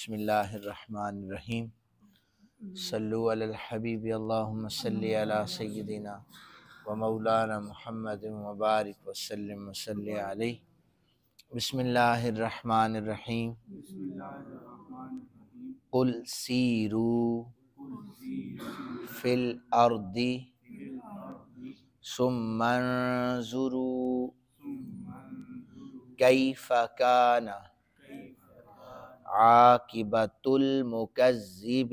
بسم اللہ الرحمن الرحیم صلو علی الحبیب اللہم صلی علی سیدنا و مولانا محمد مبارک وسلم وصلی علیہ۔ بسم اللہ الرحمن الرحیم قل سیروا فی الارض ثم انظروا کیف کان عاقبۃ المکذبین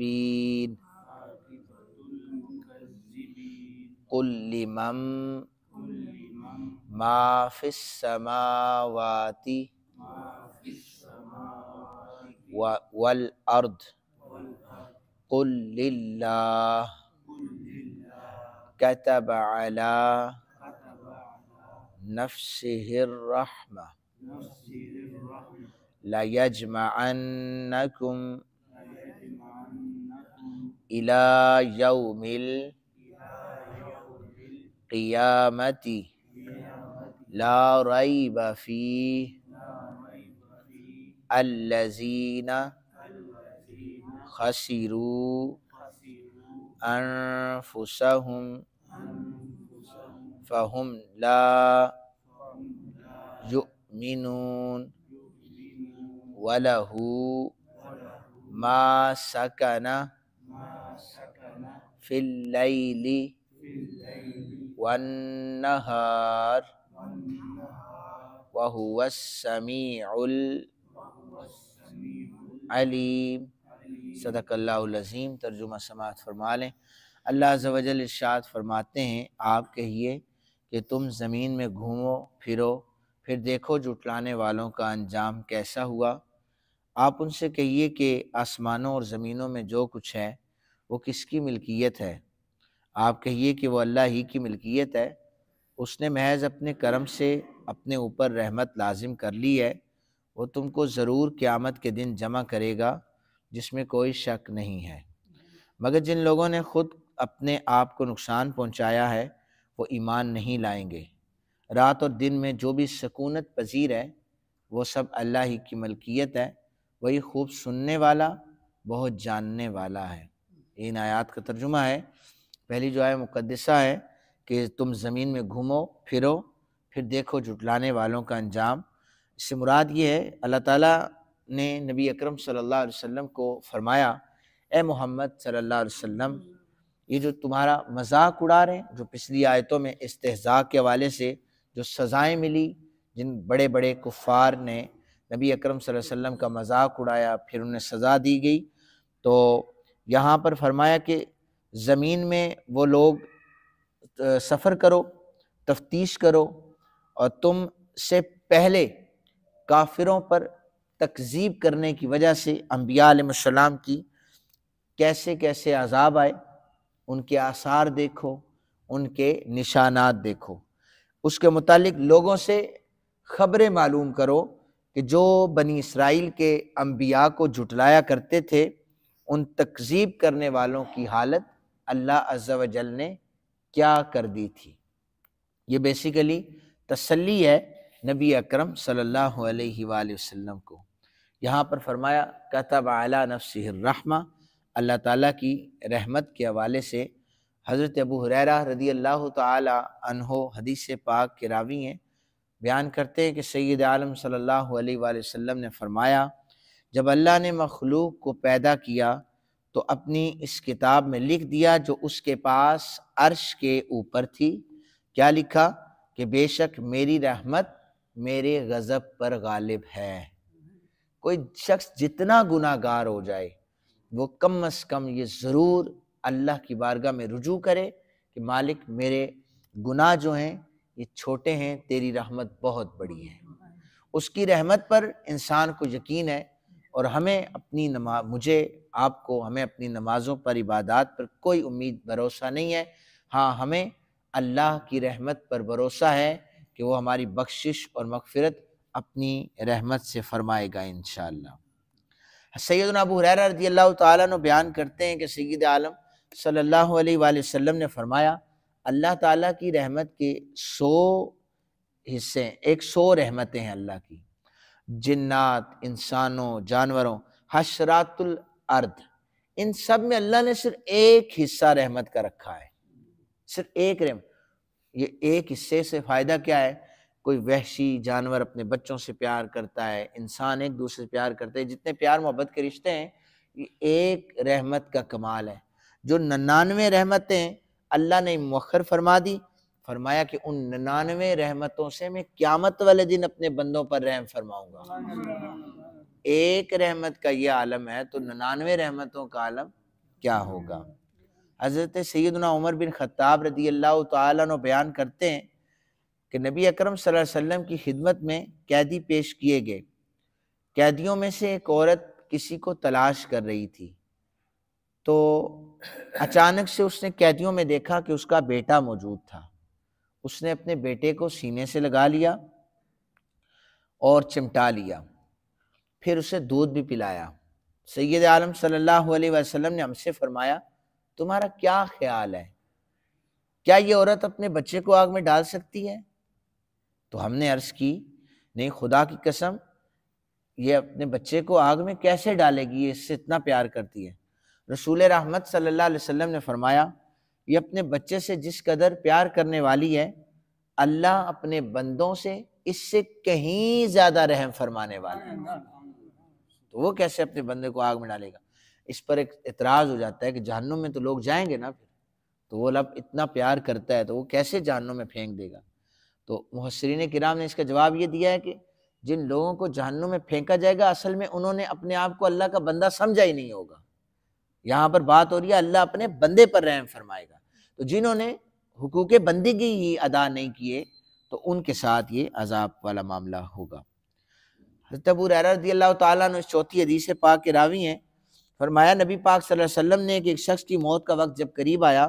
قل لمن ما فی السماوات والارض قل للہ کتب علی نفسہ الرحمہ لَيَجْمَعَنَّكُمْ إِلَى يَوْمِ الْقِيَامَةِ لَا رَيْبَ فِيهِ الَّذِينَ خَسِرُوا أَنفُسَهُمْ فَهُمْ لَا يُؤْمِنُونَ وَلَهُ مَا سَكَنَ فِي اللَّيْلِ وَالنَّهَارِ وَهُوَ السَّمِيعُ الْعَلِيمُ۔ صدق اللہ العظیم۔ ترجمہ سماعت فرما لیں۔ اللہ عز و جل ارشاد فرماتے ہیں، آپ کہیے کہ تم زمین میں گھومو پھرو، پھر دیکھو جھٹلانے والوں کا انجام کیسا ہوا۔ آپ ان سے کہیے کہ آسمانوں اور زمینوں میں جو کچھ ہے وہ کس کی ملکیت ہے؟ آپ کہیے کہ وہ اللہ ہی کی ملکیت ہے۔ اس نے محض اپنے کرم سے اپنے اوپر رحمت لازم کر لی ہے۔ وہ تم کو ضرور قیامت کے دن جمع کرے گا جس میں کوئی شک نہیں ہے، مگر جن لوگوں نے خود اپنے آپ کو نقصان پہنچایا ہے وہ ایمان نہیں لائیں گے۔ رات اور دن میں جو بھی سکونت پذیر ہے وہ سب اللہ ہی کی ملکیت ہے، وہی خوب سننے والا بہت جاننے والا ہے۔ ان آیات کا ترجمہ ہے، پہلی جو آیت مقدسہ ہے کہ تم زمین میں گھومو پھرو پھر دیکھو جھٹلانے والوں کا انجام، اس سے مراد یہ ہے اللہ تعالیٰ نے نبی اکرم صلی اللہ علیہ وسلم کو فرمایا، اے محمد صلی اللہ علیہ وسلم، یہ جو تمہارا مذاق اڑا رہے ہیں، جو پچھلی آیتوں میں استہزاء کے حوالے سے جو سزائیں ملی، جن بڑے بڑے کفار نے نبی اکرم صلی اللہ علیہ وسلم کا مذاق اڑایا پھر انہیں سزا دی گئی، تو یہاں پر فرمایا کہ زمین میں وہ لوگ سفر کرو، تفتیش کرو، اور تم سے پہلے کافروں پر تکذیب کرنے کی وجہ سے انبیاء علیہ السلام کی کیسے کیسے عذاب آئے، ان کے آثار دیکھو، ان کے نشانات دیکھو، اس کے متعلق لوگوں سے خبریں معلوم کرو کہ جو بنی اسرائیل کے انبیاء کو جھٹلایا کرتے تھے، ان تکذیب کرنے والوں کی حالت اللہ عز و جل نے کیا کر دی تھی۔ یہ بیسیکلی تسلی ہے نبی اکرم صلی اللہ علیہ وآلہ وسلم کو۔ یہاں پر فرمایا کتب علی نفسہ الرحمہ، اللہ تعالیٰ کی رحمت کے حوالے سے حضرت ابو ہریرہ رضی اللہ تعالی عنہ حدیث پاک کے راوی ہیں، بیان کرتے ہیں کہ سید عالم صلی اللہ علیہ وآلہ وسلم نے فرمایا، جب اللہ نے مخلوق کو پیدا کیا تو اپنی اس کتاب میں لکھ دیا جو اس کے پاس عرش کے اوپر تھی، کیا لکھا کہ بے شک میری رحمت میرے غضب پر غالب ہے۔ کوئی شخص جتنا گناہ گار ہو جائے وہ کم از کم یہ ضرور اللہ کی بارگاہ میں رجوع کرے کہ مالک میرے گناہ جو ہیں یہ چھوٹے ہیں، تیری رحمت بہت بڑی ہے۔ اس کی رحمت پر انسان کو یقین ہے، اور ہمیں اپنی ہمیں اپنی نمازوں پر، عبادات پر کوئی امید بھروسہ نہیں ہے۔ ہاں، ہمیں اللہ کی رحمت پر بھروسہ ہے کہ وہ ہماری بخشش اور مغفرت اپنی رحمت سے فرمائے گا انشاءاللہ۔ سیدنا ابو ہریرہ رضی اللہ تعالیٰ عنہ بیان کرتے ہیں کہ سید عالم صلی اللہ علیہ وآلہ وسلم نے فرمایا، اللہ تعالیٰ کی رحمت کے 100 حصے، 100 رحمتیں ہیں اللہ کی، جنات، انسانوں، جانوروں، حشرات الارض، ان سب میں اللہ نے صرف ایک حصہ رحمت کا رکھا ہے، صرف ایک رحمت۔ یہ ایک حصے سے فائدہ کیا ہے؟ کوئی وحشی جانور اپنے بچوں سے پیار کرتا ہے، انسان ایک دوسرے سے پیار کرتے ہیں، جتنے پیار محبت کے رشتے ہیں، یہ ایک رحمت کا کمال ہے۔ جو 99 رحمتیں اللہ نے مؤخر فرما دی، فرمایا کہ ان 99 رحمتوں سے میں قیامت والے دن اپنے بندوں پر رحم فرماؤں گا۔ ایک رحمت کا یہ عالم ہے تو 99 رحمتوں کا عالم کیا ہوگا؟ حضرت سیدنا عمر بن خطاب رضی اللہ تعالیٰ عنہ بیان کرتے ہیں کہ نبی اکرم صلی اللہ علیہ وسلم کی خدمت میں قیدی پیش کیے گئے، قیدیوں میں سے ایک عورت کسی کو تلاش کر رہی تھی، تو اچانک سے اس نے قیدیوں میں دیکھا کہ اس کا بیٹا موجود تھا۔ اس نے اپنے بیٹے کو سینے سے لگا لیا اور چمٹا لیا، پھر اسے دودھ بھی پلایا۔ سید عالم صلی اللہ علیہ وسلم نے ہم سے فرمایا تمہارا کیا خیال ہے، کیا یہ عورت اپنے بچے کو آگ میں ڈال سکتی ہے؟ تو ہم نے عرض کی نہیں، خدا کی قسم یہ اپنے بچے کو آگ میں کیسے ڈالے گی، یہ اس سے اتنا پیار کرتی ہے۔ رسول رحمت صلی اللہ علیہ وسلم نے فرمایا یہ اپنے بچے سے جس قدر پیار کرنے والی ہے، اللہ اپنے بندوں سے اس سے کہیں زیادہ رحم فرمانے والا ہے، تو وہ کیسے اپنے بندے کو آگ میں ڈالے گا؟ اس پر ایک اعتراض ہو جاتا ہے کہ جہنم میں تو لوگ جائیں گے نا، پھر تو وہ رب اتنا پیار کرتا ہے تو وہ کیسے جہنم میں پھینک دے گا؟ تو مفسرین کرام نے اس کا جواب یہ دیا ہے کہ جن لوگوں کو جہنم میں پھینکا جائے گا اصل میں انہوں نے اپنے آپ کو اللہ کا بندہ سمجھا ہی نہیں ہوگا۔ یہاں پر بات ہو رہی ہے اللہ اپنے بندے پر رحم فرمائے گا، تو جنہوں نے حقوق بندگی ہی ادا نہیں کیے تو ان کے ساتھ یہ عذاب والا معاملہ ہوگا۔ حضرت ابو ہریرہ رضی اللہ تعالیٰ عنہ اس چوتھی حدیث پاک کے راوی ہیں، فرمایا نبی پاک صلی اللہ علیہ وسلم نے کہ ایک شخص کی موت کا وقت جب قریب آیا،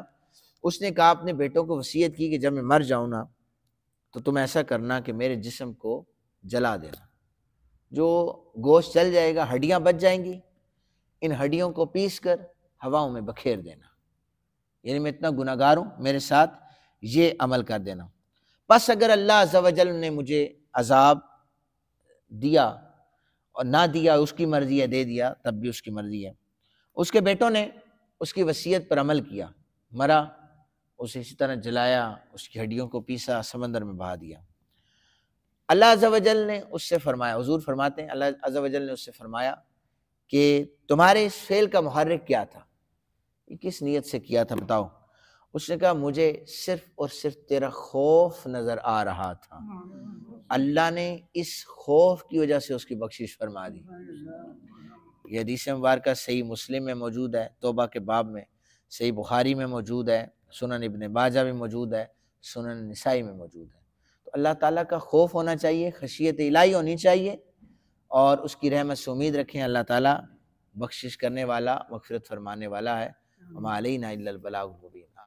اس نے کہا اپنے بیٹوں کو وصیت کی کہ جب میں مر جاؤں نا تو تم ایسا کرنا کہ میرے جسم کو جلا دینا، جو گوشت جل جائے گا ہڈیاں بچ جائیں گی، ان ہڈیوں کو پیس کر ہواؤں میں بکھیر دینا، یعنی میں اتنا گناہگار ہوں، میرے ساتھ یہ عمل کر دینا۔ پس اگر اللہ عز و جل نے مجھے عذاب دیا اور نہ دیا، اس کی مرضی ہے، دے دیا تب بھی اس کی مرضی ہے۔ اس کے بیٹوں نے اس کی وصیت پر عمل کیا، مرا، اسے اسی طرح جلایا، اس کی ہڈیوں کو پیسا، سمندر میں بہا دیا۔ اللہ عز و جل نے اس سے فرمایا، حضور فرماتے ہیں اللہ عز و جل نے اس سے فرمایا کہ تمہارے اس فعل کا محرک کیا تھا، یہ کس نیت سے کیا تھا بتاؤ؟ اس نے کہا مجھے صرف اور صرف تیرا خوف نظر آ رہا تھا، اللہ نے اس خوف کی وجہ سے اس کی بخشش فرما دی۔ یہ حدیث مبارکہ صحیح مسلم میں موجود ہے، توبہ کے باب میں، صحیح بخاری میں موجود ہے، سنن ابن ماجہ میں موجود ہے، سنن نسائی میں موجود ہے۔ تو اللہ تعالیٰ کا خوف ہونا چاہیے، خشیت الہی ہونی چاہیے، اور اس کی رحمت سے امید رکھیں۔ اللہ تعالیٰ بخشش کرنے والا، مغفرت فرمانے والا ہے۔ وما علینا الا البلاغ المبین۔